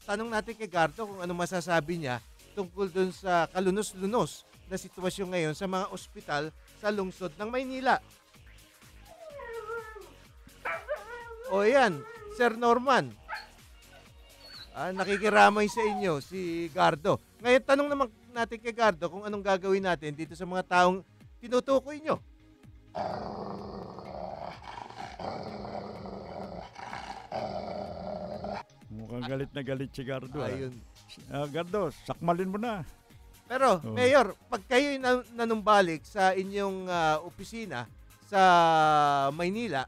tanong natin kay Gardo kung ano masasabi niya tungkol dun sa kalunos-lunos na sitwasyon ngayon sa mga ospital sa lungsod ng Maynila. Yan, Sir Norman. Nakikiramay sa inyo si Gardo. Ngayon, tanong naman natin kay Gardo kung anong gagawin natin dito sa mga taong tinutukoy nyo. Mukhang galit na galit si Gardo. Ayun. Gardo, sakmalin mo na. Pero, Mayor, pag kayo'y nanumbalik sa inyong opisina sa Maynila,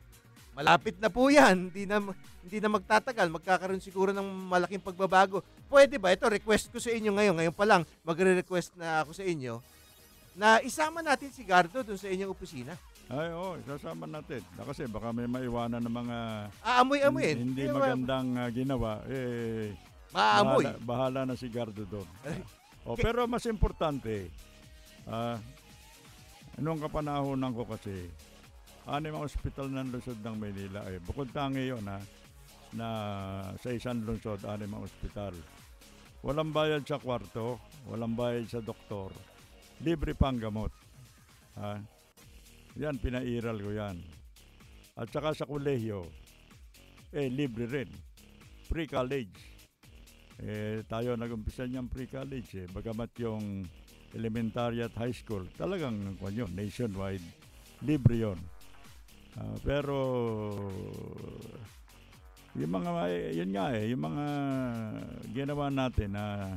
malapit na po yan. Hindi na magtatagal. Magkakaroon siguro ng malaking pagbabago. Pwede ba? Ito, request ko sa inyo ngayon. Ngayon pa lang, magre-request na ako sa inyo na isama natin si Gardo dun sa inyong opisina. Isasama natin. Kasi baka may maiwanan ng mga aamoy-amoyin. Hindi magandang ginawa. Maamoy. Bahala na si Gardo doon. Pero mas importante, noong kapanahonan ko kasi, 6 ospital ng lungsod ng Maynila bukod tangi yun na sa isang lungsod, 6 ospital. Walang bayad sa kwarto, walang bayad sa doktor, libre pang gamot. Yan, pinairal ko yan. At saka sa kolehiyo, libre rin. Pre-college. Tayo nag-umpisa niyang pre-college. Bagamat yung elementary at high school, talagang nationwide, libre yun. Pero yung mga, yung mga ginawa natin na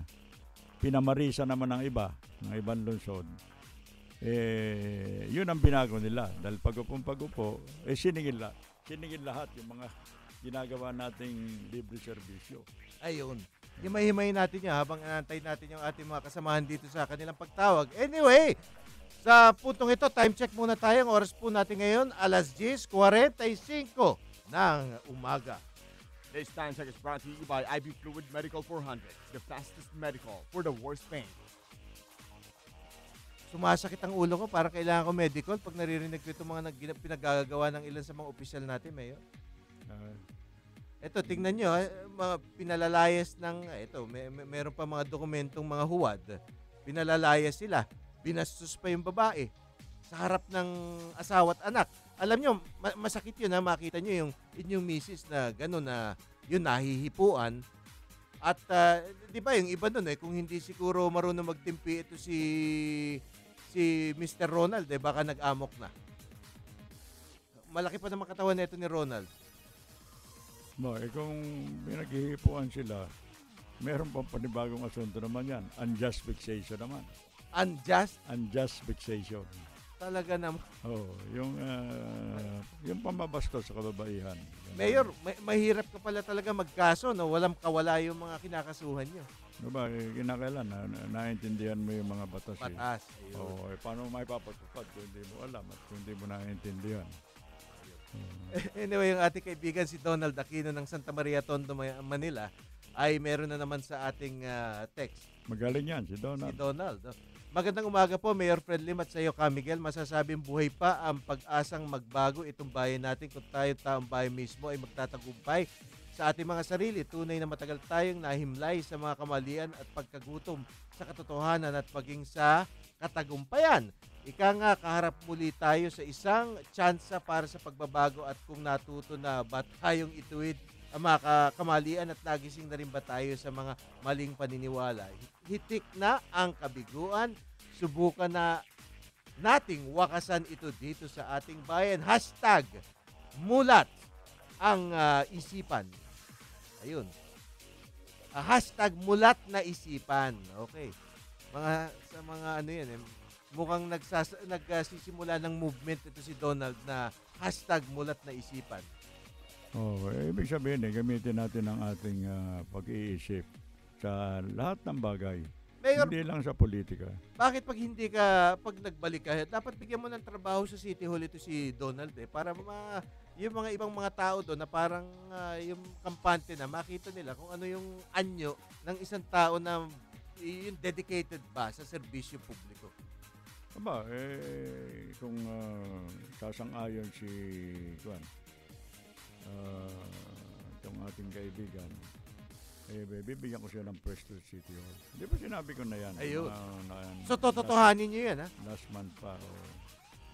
pinamarisa naman ng ibang lungsod, yun ang binago nila. Dahil pag-upo, siningil lahat yung mga ginagawa nating libre serbisyo. Ayun. Himay-himay natin yan habang anantay natin yung ating mga kasamahan dito sa kanilang pagtawag. Anyway, sa puntong ito, time check muna tayo. Ang oras po natin ngayon, alas 10:45 ng umaga. This time check is brought to you by IV Fluid Medical 400, the fastest medical for the worst pain. Sumasakit ang ulo ko, parang kailangan ko medical pag naririnig ko itong mga pinagagawa ng ilan sa mga opisyal natin, Mayor. Ito, tingnan nyo, mga pinalalayas ng, meron pa mga dokumentong mga huwad. Pinalalayas sila. Binastos pa yung babae sa harap ng asawa at anak. Alam nyo, masakit yun ha, makita nyo yung inyong misis na gano'n na yun nahihipuan. At di ba yung iba nun kung hindi siguro marunong magtimpi ito si Mr. Ronald, baka nag-amok na. Malaki pa naman katawan na ito ni Ronald. Kung pinaghihipuan sila, meron pang panibagong asunto naman yan. Unjust vexation naman. Unjust vexation. Talaga naman. Yung pambabastos sa kababaihan. Mayor, mahirap ka pala talaga magkaso, no? Walang kawala yung mga kinakasuhan nyo. Diba, kinakailan na naintindihan mo yung mga batas. Batas. Paano may papatupad kung hindi mo alam at kung hindi mo naintindihan. Anyway, yung ating kaibigan si Donald Aquino ng Santa Maria Tondo, Manila ay meron na naman sa ating text. Magaling yan, si Donald. Si Donald. Magandang umaga po, Mayor Fred Lim at sa iyo, Miguel. Masasabing buhay pa ang pag-asang magbago itong bayan natin kung tayo taong bayan mismo ay magtatagumpay sa ating mga sarili. Tunay na matagal tayong nahimlay sa mga kamalian at pagkagutom sa katotohanan at maging sa katagumpayan. Ika nga, kaharap muli tayo sa isang tsansa para sa pagbabago at kung natuto na ba tayong ituwid ang mga kamalian at nagising na rin ba tayo sa mga maling paniniwala. Hitik na ang kabiguan, subukan na nating wakasan ito dito sa ating bayan. Hashtag mulat ang isipan. Ayun. Hashtag mulat na isipan. Okay. Sa mga ano yan mukhang nagsisimula ng movement ito si Donald na hashtag mulat na isipan. Ibig sabihin gamitin natin ang ating pag-iisip sa lahat ng bagay. Mayor, hindi lang sa politika. Bakit pag nagbalik ka, dapat bigyan mo ng trabaho sa City Hall ito si Donald para yung mga ibang mga tao doon na parang yung kampante na makita nila kung ano yung anyo ng isang tao na yung dedicated ba sa serbisyo publiko. Kung sasang-ayon itong ating kaibigan, bibigyan ko siya ng pwesto sa City Hall. Di ba sinabi ko na yan? Ayun. So, tototohanin nyo yan, ha? Last month pa.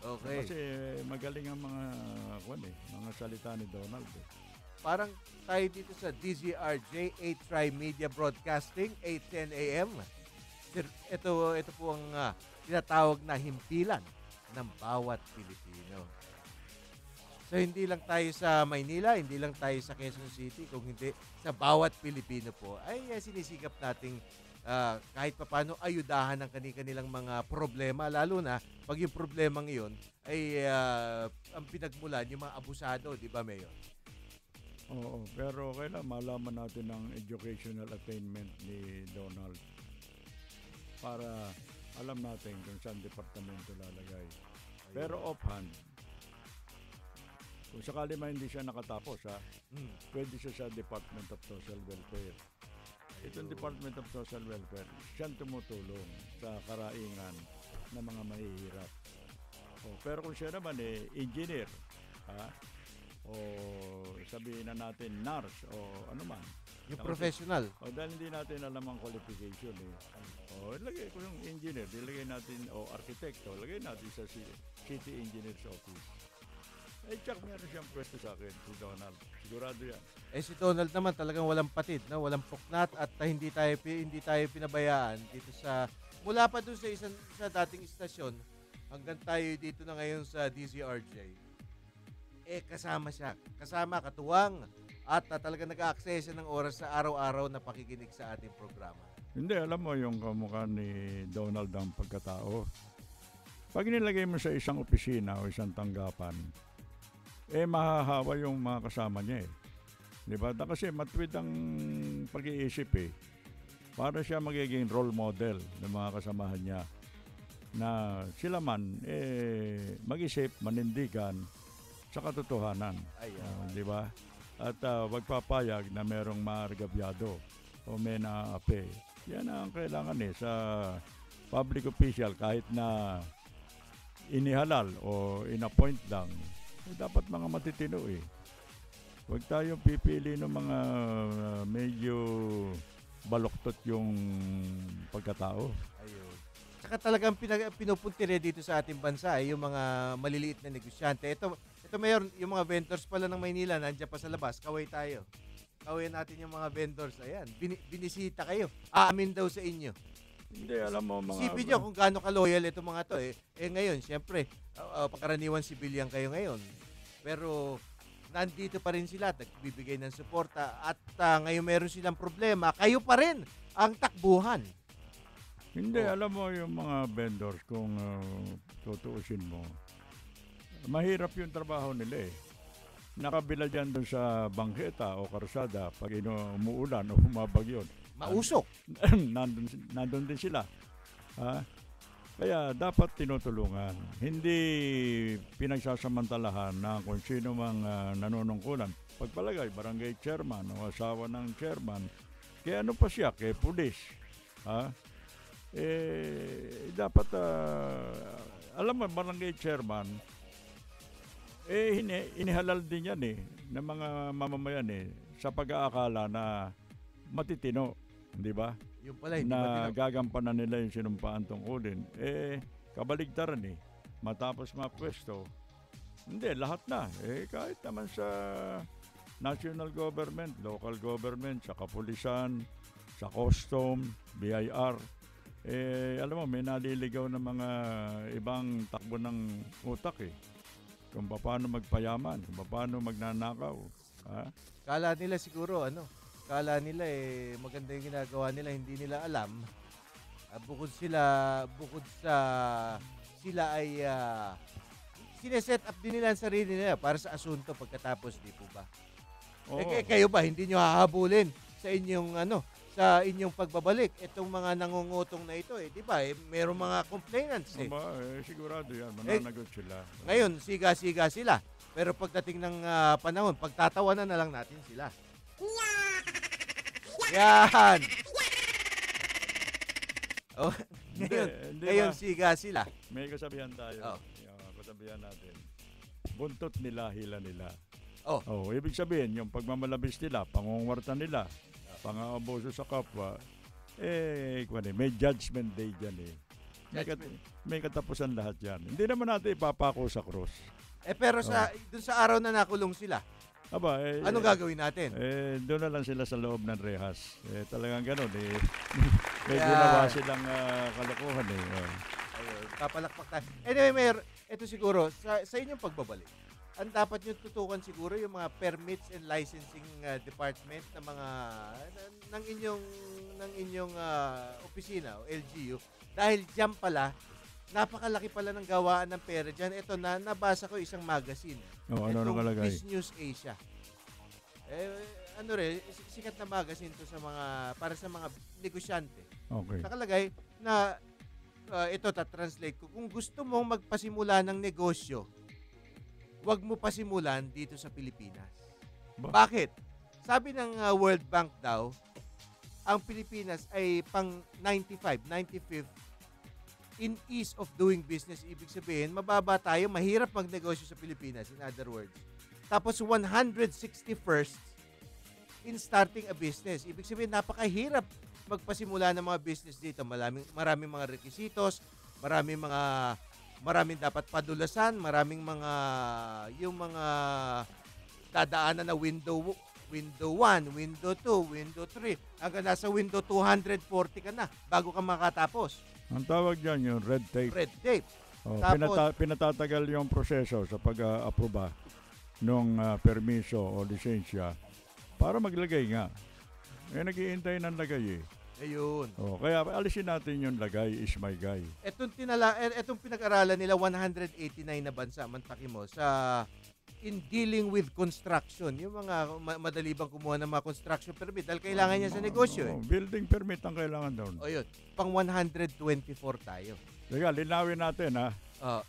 Okay. Kasi magaling ang mga salita ni Donald. Parang tayo dito sa DZRJ 8 Tri-Media Broadcasting, 8:10 a.m. Ito po ang tinatawag na himpilan ng bawat Pilipino. So, hindi lang tayo sa Maynila, hindi lang tayo sa Quezon City, kung hindi sa bawat Pilipino po, ay sinisikap nating kahit papaano ayudahan ang kanilang mga problema, lalo na pag yung problemang iyon ay ang pinagmulan yung mga abusado, di ba, Mayor? Oo, pero kailangan malaman natin ang educational attainment ni Donald para alam natin kung saan departamento lalagay. Pero offhand, kung sakali man hindi siya nakatapos, pwede siya sa Department of Social Welfare. Itong Department of Social Welfare, siyang tumutulong sa karaingan ng mga mahihirap. Pero kung siya naman engineer, o sabihin na natin nurse o ano man. Yung professional. Dahil hindi natin alam ang qualification ilagay ko yung engineer, ilagay natin architect, ilagay natin sa city engineer's office. Tsak meron siyang pwesto sa akin, si Donald. Sigurado yan. Si Donald naman talagang walang patid, no? Walang puknat at hindi tayo pinabayaan dito sa mula pa doon sa dating istasyon hanggang tayo dito na ngayon sa DZRJ. Kasama siya. Kasama, katuwang at talagang nag-a-access ng oras sa araw-araw na pakikinig sa ating programa. Hindi, alam mo yung kamukha ni Donald ang pagkatao. Pag nilagay mo sa isang opisina o isang tanggapan, mahahawa yung mga kasama niya eh. Diba? Kasi matwid ang pag-iisip eh. Para siya magiging role model ng mga kasamahan niya na sila man mag-isip, manindigan sa katotohanan. Diba? At wagpapayag na merong maargabyado o may naape. Yan ang kailangan sa public official kahit na inihalal o inappoint lang. Dapat mga matitino eh. Huwag tayong pipili ng mga medyo baloktot yung pagkatao. Ayun. Saka talagang pinupuntire dito sa ating bansa yung mga maliliit na negosyante. Ito mayor, yung mga vendors pala ng Maynila, nandiyan pa sa labas, kaway tayo. Kaway natin yung mga vendors. Ayan, binisita kayo. Aamin daw sa inyo. Hindi, alam mo mga... Isipin nyo kung gaano ka-loyal itong mga to. Ngayon, siyempre, pagkaraniwan civilian kayo ngayon. Pero nandito pa rin sila at nagbibigay ng suporta. At ngayon meron silang problema, kayo pa rin ang takbuhan. Hindi, alam mo yung mga vendors kung tutuusin mo. Mahirap yung trabaho nila eh. Nakabila dyan doon sa bangketa o karsada pag umuulan o umabagyon. Mausok. Nandun din sila. Kaya dapat tinutulungan. Hindi pinagsasamantalahan na kung sino mang nanunungkulan. Pagpalagay, barangay chairman o asawa ng chairman, kaya ano pa siya, kay pulis. Dapat, alam mo, barangay chairman, inihalal din yan ng mga mamamayan sa pag-aakala na matitino, di ba? Yung pala, hindi na gagampanan nila yung sinumpaan tungkulin. Kabaligtaran matapos mapwesto, hindi, lahat na. Kahit naman sa national government, local government, sa kapulisan, sa custom, BIR, alam mo, may naliligaw ng mga ibang takbo ng utak kung paano magpayaman, kung paano magnanakaw. Kala nila siguro, kala nila maganda yung ginagawa nila, hindi nila alam. Bukod sa sila ay sineset up din nila ang sarili nila para sa asunto pagkatapos, di po ba? Kayo ba, hindi nyo hahabulin sa inyong sa inyong pagbabalik itong mga nangungutong na ito di ba? Merong mga complainants sigurado yan, mananagot sila. Ngayon, siga-siga sila. Pero pagdating ng panahon, pagtatawanan na lang natin sila. Yan! Ngayon siga sila. May kasabihan tayo. Kasabihan natin. Buntot nila, hila nila. Ibig sabihin, yung pagmamalabis nila, pangungwarta nila, pang-aabuso sa kapwa, may judgment day dyan may katapusan lahat yan. Hindi naman natin ipapako sa krus. Pero dun sa araw na nakulong sila, anong gagawin natin? Doon na lang sila sa loob ng rehas. Talagang gano'n. May ginawa silang kalokohan Papalakpak tayo. Anyway, Mayor, ito siguro, sa inyong pagbabalik, ang dapat nyo tutukan siguro yung mga permits and licensing department ng inyong opisina o LGU. Dahil diyan pala, napakalaki pala ng gawaan ng pera dyan. Ito nabasa ko isang magazine. Ano kalagay? Biz News Asia. Sikat na magazine to para sa mga negosyante. Okay. Nakalagay na ito translate ko. Kung gusto mong magpasimula ng negosyo, huwag mo pasimulan dito sa Pilipinas. Bakit? Sabi ng World Bank daw, ang Pilipinas ay pang 95th in ease of doing business. Ibig sabihin, mababa tayo, mahirap magnegosyo sa Pilipinas, in other words. Tapos 161st in starting a business. Ibig sabihin, napakahirap magpasimula ng mga business dito. Maraming mga requisitos, maraming mga maraming dapat padulasan, maraming yung mga dadaanan na window 1, window 2, window 3, hanggang nasa window 240 ka na bago ka makatapos. Ang tawag dyan yung red tape. Red tape. Oh, Tapos- pinatatagal yung proseso sa pag-aproba ng permiso o lisensya para maglagay nga. Naghihintay ng lagay eh. Ayun. Oh, kaya alisin natin yung lagay is my guy. Etong pinag-aralan nila 189 na bansa, Mantaki mo, sa in dealing with construction. Yung mga madali bang kumuha ng mga construction permit dahil kailangan niya sa negosyo eh. Building permit ang kailangan doon. O yun, pang 124 tayo. Teka, linawin natin ha. Oh,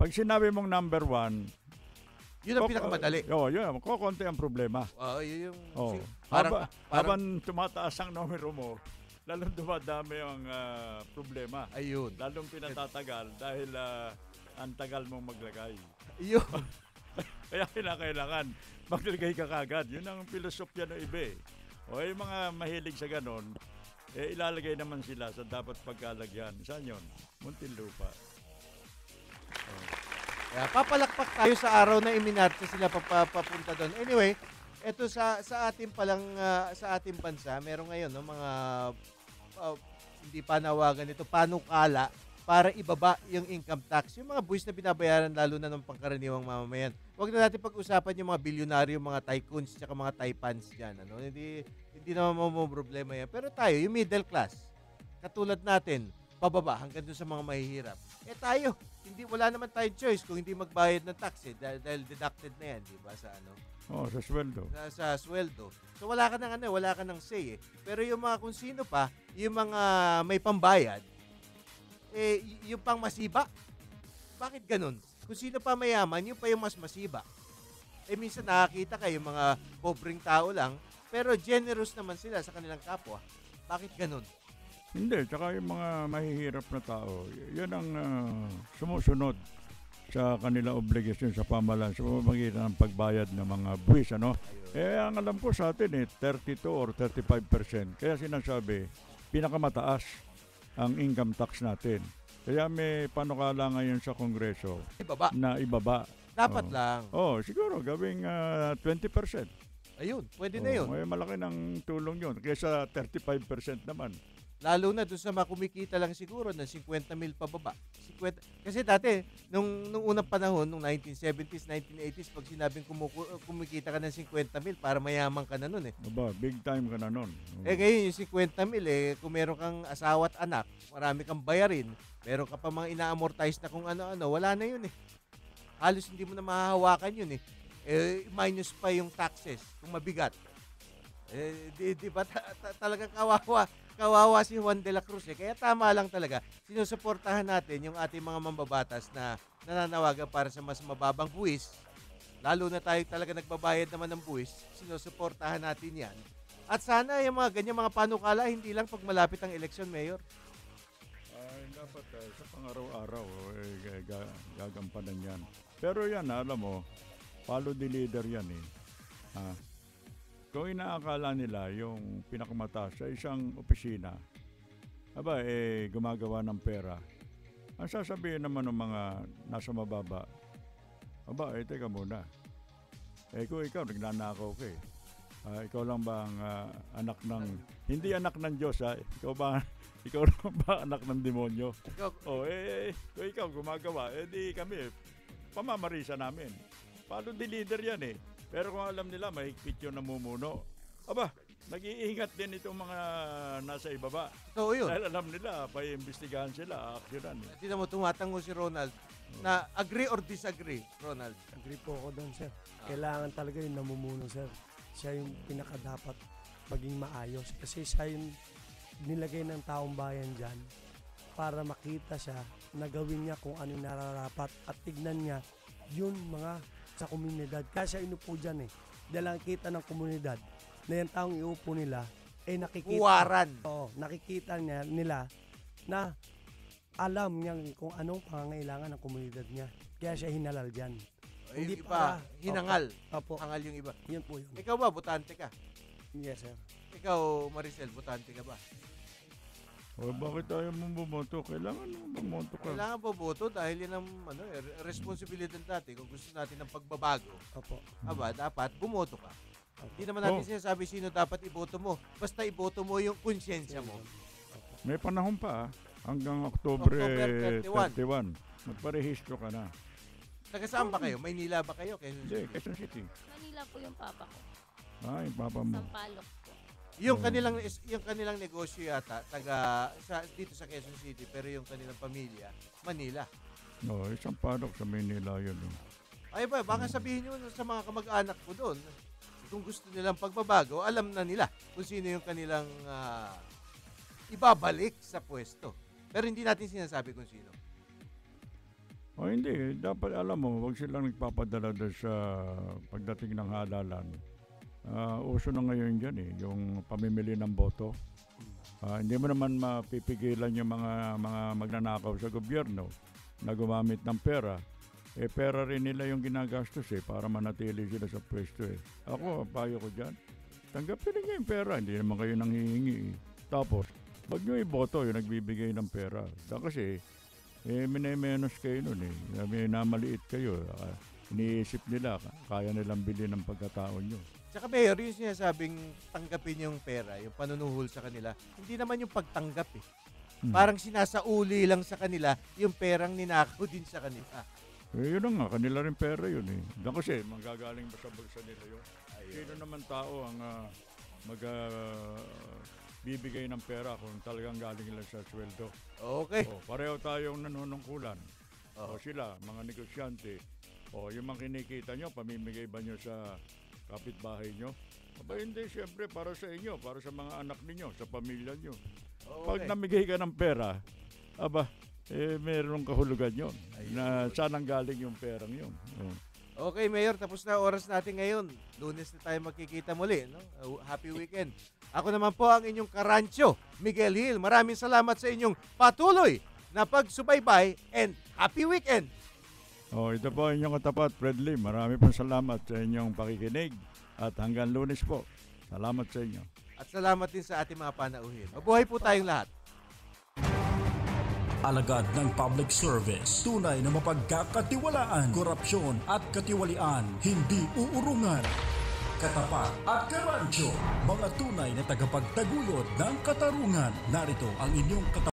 Pag sinabi mong number 1, yun ang pinakamadali. Yun. Kukunti ang problema. Yun yung Oh. parang Habang tumataas ang numero mo, lalong dumadami ang problema. ayun. Lalong pinatatagal dahil ang tagal mong maglagay. Ayun. Kaya kailangan maglagay ka kagad. Yun ang filosofya ng iba eh. O yung mga mahilig sa ganon, ilalagay naman sila sa dapat pagkalagyan. Saan yun? Muntinlupa. Kaya papalakpak tayo sa araw na iminarte sila papunta doon. Anyway, eto sa ating palang sa ating bansa, meron ngayon no, mga hindi panawagan ito, panukala para ibaba yung income tax. Yung mga buwis na binabayaran lalo na ng pangkaraniwang mamamayan. Huwag na natin pag-usapan yung mga bilyonaryo, mga tycoons, at mga taipans dyan. Ano? Hindi naman mo problema yan. Pero tayo, yung middle class, katulad natin, pababa hanggang doon sa mga mahihirap. Tayo, wala naman tayong choice kung hindi magbayad ng tax dahil deducted na yan, di ba, sa ano? Sa sweldo. Sa sweldo. So wala ka ng say eh. Pero yung mga kung sino pa, yung mga may pambayad, yung pang masiba. Bakit ganun? Kung sino pa mayaman, yung pa yung mas masiba. Minsan nakakita kayo mga pobreng tao lang, pero generous naman sila sa kanilang kapwa. Bakit ganun? Hindi, tsaka yung mga mahihirap na tao, yan ang sumusunod sa kanila obligasyon sa pamahalaan sa pamamagitan ng pagbayad ng mga buwis, ano? Ang alam ko sa atin 32 or 35%. Kaya sinasabi, pinakamataas ang income tax natin. Kaya may panukala ngayon sa Kongreso Ibaba. na ibaba. Dapat lang. Siguro gawing 20%. Ayun, pwede na yun. Malaki ng tulong yun. Kaysa 35% naman. Lalo na doon sa mga kumikita lang siguro ng 50 mil pababa. 50, kasi dati, nung unang panahon, nung 1970s, 1980s, pag sinabing kumikita ka ng 50 mil, para mayaman ka na nun eh. Big time ka na nun. Ngayon yung 50 mil kung meron kang asawa at anak, marami kang bayarin, meron ka pa mga ina-amortize na kung ano-ano, wala na yun eh. Halos hindi mo na mahahawakan yun eh. Minus pa yung taxes, kung mabigat. Di ba talagang kawawa si Juan de la Cruz eh. Kaya tama lang talaga, sinusuportahan natin yung ating mga mambabatas na nananawagan para sa mas mababang buwis. Lalo na tayo talaga nagbabayad naman ng buwis, sinusuportahan natin yan. At sana yung mga ganyan mga panukala, hindi lang pag malapit ang eleksyon, Mayor. Dapat sa pang-araw-araw gagampanan yan. Pero yan, alam mo, follow the leader yan eh. Kung inaakala nila yung pinakamataas sa isang opisina, gumagawa ng pera, ang sasabihin naman ng mga nasa mababa, teka muna. Kung ikaw, nagnanakaw ka eh. Ikaw lang ba ang anak ng, hindi anak ng Diyos ikaw lang ba anak ng demonyo? Kung ikaw gumagawa, di kami, pamamarisa namin. Follow the leader yan eh. Pero kung alam nila, mahigpit yung namumuno. Nag-iingat din itong mga nasa ibaba. So, yun. Dahil alam nila, paiimbestigahan sila, aksyonan. Hindi mo tumatango si Ronald na agree or disagree, Ronald? Agree po ako doon, sir. Kailangan talaga yung namumuno, sir. Siya yung pinakadapat maging maayos. Kasi siya yung nilagay ng taong bayan dyan para makita siya na gawin niya kung ano yung nararapat at tignan niya yun mga sa komunidad. Kaya siya inupo dyan eh. Dahil ang kita ng komunidad na yung taong iupo nila, nakikita. Uwaran. Oo, nakikita nila na alam niya kung anong pangangailangan ng komunidad niya. Kaya siya hinalal dyan. Hindi pa, hinangal. Opo. Hangal yung iba. Yun po yun. Ikaw ba, botante ka? Yes, sir. Ikaw, Maricel, botante ka ba? O bakit tayo mo bumoto? Kailangan mo bumoto ka. Kailangan boboto dahil yan ang responsibilidad natin. Kung gusto natin ng pagbabago, Opo. dapat bumoto ka. Hindi naman natin sinasabi sino dapat iboto mo. Basta iboto mo yung konsyensya mo. May panahon pa hanggang Oktubre October 31. Magparehistro ka na. Taga saan ba kayo? Maynila ba kayo? Hindi, Quezon City. Manila po yung papa ko. Yung papa mo. Sampaloc po. Yung kanilang negosyo yata dito sa Quezon City, pero yung kanilang pamilya Manila. No, isang padok sa Manila yun. Ay ba, baka sabihin nyo sa mga kamag-anak ko doon, kung gusto nilang pagbabago, alam na nila kung sino yung kanilang ibabalik sa pwesto. Pero hindi natin sinasabi kung sino. Hindi. Dapat alam mo, huwag silang nagpapadala doon sa pagdating ng halalan. Uso na ngayon dyan yung pamimili ng boto. Hindi mo naman mapipigilan yung mga magnanakaw sa gobyerno na gumamit ng pera. Pera rin nila yung ginagastos para manatili sila sa pwesto Ako, payo ko dyan. Tanggapin niyo yung pera, hindi naman kayo nanghihingi. Tapos, wag nyo iboto yung nagbibigay ng pera. Kasi, minemenos kayo nun Minamaliit kayo. Iniisip nila, kaya nilang bilhin ng pagkatao nyo. Tsaka Mayor, yung sinasabing tanggapin yung pera, yung panunuhol sa kanila, hindi naman yung pagtanggap Parang sinasauli lang sa kanila yung perang ninakaw din sa kanila. Yun na nga, kanila rin pera yun Kasi manggagaling ba sa bulsa nila yun? Sino naman tao ang bibigay ng pera kung talagang galing lang sa sweldo? Okay. Pareho tayong nanunungkulan. Sila, mga negosyante. Yung mga kinikita nyo, pamimigay ba nyo sa kapitbahay nyo? Hindi, siyempre para sa inyo, para sa mga anak ninyo, sa pamilya nyo. Pag namigay ka ng pera, meron kahulugan yun. Na saan ang galing yung perang yun. Okay, Mayor, tapos na oras natin ngayon. Lunes na tayo magkikita muli. Happy weekend. Ako naman po ang inyong karancho, Miguel Hill. Maraming salamat sa inyong patuloy na pagsubaybay and happy weekend. Ito po ang inyong katapat, Fred Lim. Marami pong salamat sa inyong pakikinig. At hanggang Lunes po. Salamat sa inyo. At salamat din sa ating mga panauhin. Mabuhay po tayong lahat. Alagad ng public service, tunay na mapagkakatiwalaan, korupsyon at katiwalian, hindi uurungan. Katapat at karancho, mga tunay na tagapagtaguyod ng katarungan. Narito ang inyong katapat.